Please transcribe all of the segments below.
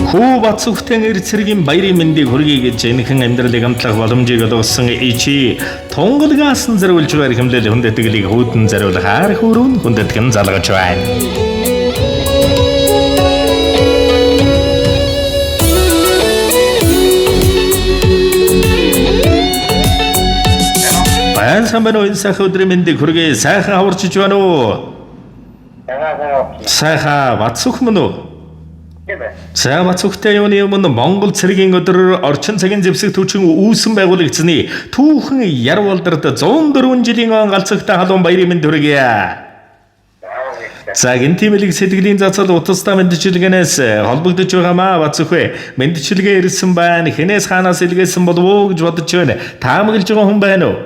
Хүү бацугтэн эрцэргийн баярын мэндийг хүргэе гэж энэхэн амьдралыг амтлах боломжийг олгосон ичи тунгалгаас нь зориулж байгаа хэмлэл хүндэтгэлийг хүүдэн зориулахаар хүрүүн хүндэтгэн залгаж байна. Сайн байна уу энэ сайхан өдрийн мэндийг хүргэе. Сайхан хаварчиж байна уу? Сайхан бацух мөн үү? За бацухтай юуны өмнө Монгол цэргийн өдрөөр орчин цагийн зэвсэг түүчин үүсэн байгуулагдсны түүхэн Ярвалдарт 104 жилийн он галзахтай халуун баярын мэнд хүргэе. За гинтимэлэг сэтгэлийн зацал утастай мэндчилгээнээс холбогдож байгаамаа бацух вэ. Мэндчилгээ ирсэн байна. Хэнээс хаанаас илгээсэн болов уу гэж бодож байна. Таамаглаж байгаа хүн байна уу?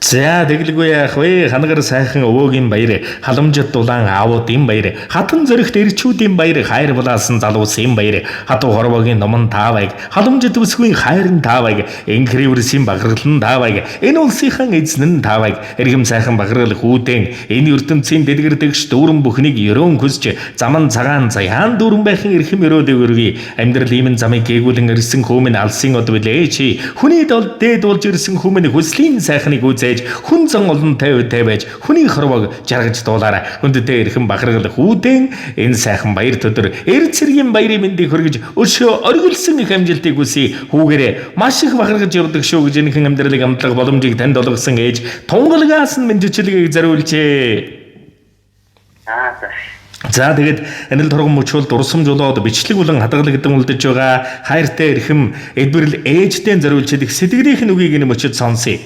За тэглгүй яах вэ? Хангаар сайхан өвөөгийн баяр, халамжит дулаан аавуудын баяр, хатан зөрөгт эрчүүдийн баяр, хайр булаасан залуусын баяр, хатуу хорвогийн номон таавайг, халамжит өсвийн хайрын таавайг, инкривэрсийн багралан таавайг, энэ улсынхан эзэн нь таавайг, эргэм сайхан баграл хүүдэн, энэ ертөнцийн дэлгэрдэгч дүүрэн бүхнийг ерөөн хүсч, заман цагаан заяан дүүрэн байхын эрхэм өрөөдөг өргөе. Амьдрал иймэн замыг гээгүүлэн ирсэн хүмүн алсын од билээ чи. Хүний дол дээд болж ирсэн хүмүн хүслийн сайхныг үзээж хүн зан олон тавь байж хүний хорвоог жаргаж дуулаарай. Хүндтэй эрхэм бахаргал хүүдэн энэ сайхан баяр төдөр эрд цэргийн баярын мэндийг хүргэж өшөө оргилсон их амжилтыг хүсье. Хүүгээрээ маш их бахаргаж явдаг шүү гэж энэхэн амьдралыг амтлах боломжийг танд олгосон ээж тунгалгаас нь мэндчилгээг зориулжээ. За тэгээд энэл торгон мөчөөл дурсамж болоод бичлэг болон хадгалагдсан үлдэж байгаа хайртай эрхэм эдбэрл ээжтэй зориулж идэх сэтгэлийнх нь үгийг энэ мөчөд сонсъё.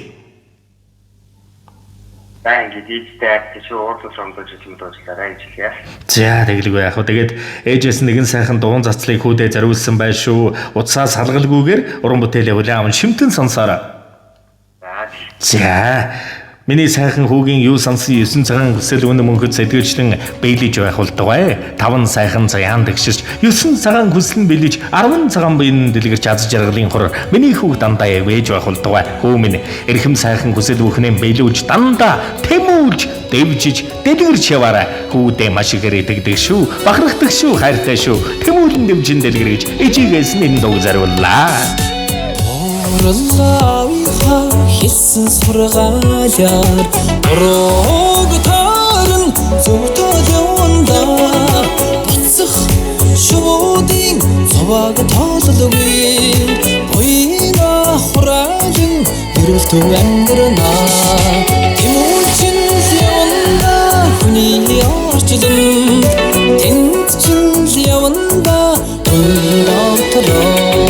За тэглгүй яах вэ? Тэгээд ээжээс нэгэн сайхан дуун цацлыг хүүдээ зориулсан байх шүү. Утсаас салгалгүйгээр уран бүтээлээ хүлээн шимтэн сонсоорой. За миний сайхан хүүгийн юу сонсон 9 цагаан хүсэл үнэ мөнхөд сэдвэрчлэн биелэж байх болтугай. 5 сайхан заяан дэгшиж 9 цагаан хүсэл нь биелэж 10 цагаан биен дэлгэрч аз жаргалын хор миний хүүг дандаа явж байх болтугай. Хүү минь эрхэм сайхан хүсэл бүхнээ биелүүлж дандаа тэмүүлж дэвжиж дэлгэрч яваарай. Хүүдээ маш ихээр идэгдэг шүү. Бахархдаг шүү, хайртай шүү. Тэмүүлэн дэвжин дэлгэрэж ижигээс энэ дуу зариуллаа. Орлоо хэлсэн сургаалаар орог таарн зөвтөл яванда бацах шуудын цаваг тооллогүй буйна хураажин эрэлт амьдрна тэмүүлчин яванда хүний орчлон тэнцчин яванда хүний дотороо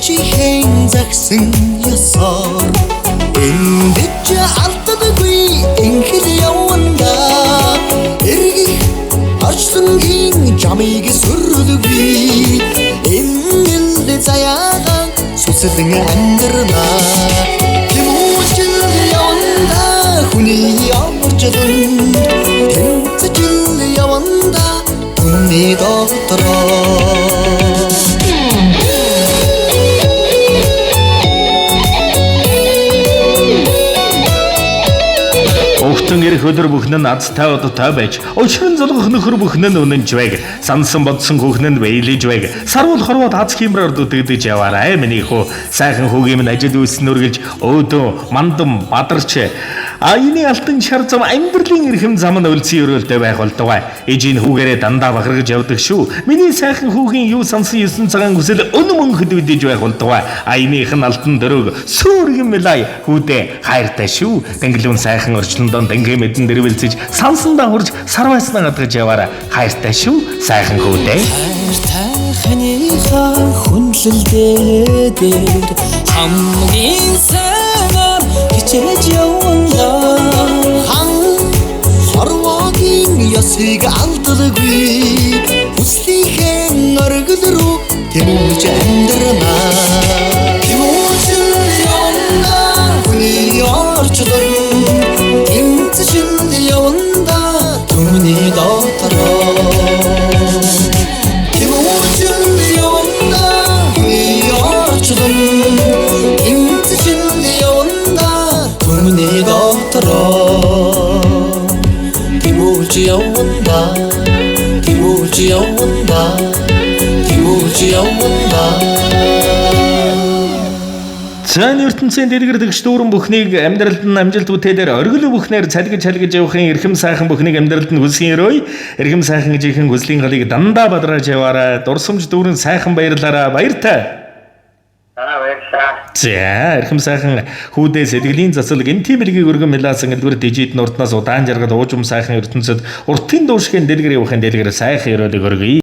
ээжихэн загсан ясаар эндэж алддаггүй инхэл яванда эргэх арчлангийн жамыг сүрдэггүй энэ заяага сүсэлэн амьдрна тэмүүлчин яванда хүний орчлон тэнцчин яванда хүний дотороо Ирэх өдөр бүхэн нь аз тавтай байж өчрөн золгох нөхөр бүхэн нь үнэнж байг сансан бодсон хүүхэн нь биелэж байг сарвал хорвоод аз химрээр дутагдж яваарай миний хөө сайхан хүүгийн минь ажил үйлс нүргэлж өөдөө мандам бадарч энэ алтан шар зам амьдралын эрхэм зам нь өлзсөн өрөөлтэй байх болтугай. Ээжийн хүүгээрээ дандаа бахаргаж явдаг шүү. Миний сайхан хүүгийн юу сансан 9 цагаан хүсэл өнө мөнхөд үдэж байх болтугай. Айных нь алтан дөрөг сүргэн мэлай хүүдээ хайртай шүү. Тэнглүүн сайхан орчлондон тэнгэ мэдэн дэрвэлцэж сансандаа хурж сарвайснаа гадгаж яваарай. Хайртай шүү. Сайхан хүүдээ. Хайртай ханийхаа хүнлэлдээ дээр хамгийн сайнаар хичээж явна. Хан хорвогийн ясыг алддаггүй хүслийнхэн оргил рүү тэмүүлж амьдрна. Тэмүүлсэн явна хүний орчлон тэнцчин явна түүний дотороо тэмүүлсэн явна хүний орчлон тэнцчин явна түүний дотороо тэмүүлж явна явна тимүүлж явна тимүүлж явна Цааны ертөнцийн дэлгэр дэгч дүүрэн бүхнийг амьдралд нь амжилт бүтээлээр оргил бүхнээр цалгиж явахын эрхэм сайхан бүхнийг амьдралд нь хүсгэн өрөөй. Эрхэм сайхан жихэн хүслийн галыг дандаа бадрааж яваарай. Дурсамж дүүрэн сайхан баярлаарай. Баяртай. Баярлалаа. За, эрхэм сайхан хүүдээ сэтгэлийн засал гэмтий мэргийг өргөн мэлаасан элдвэр дижид нуртнаас удаан жаргал уужим сайхан ертөнцид уртын дуушгийн дэлгэр явахын дэлгэр сайхан өрөөлөг өргөе.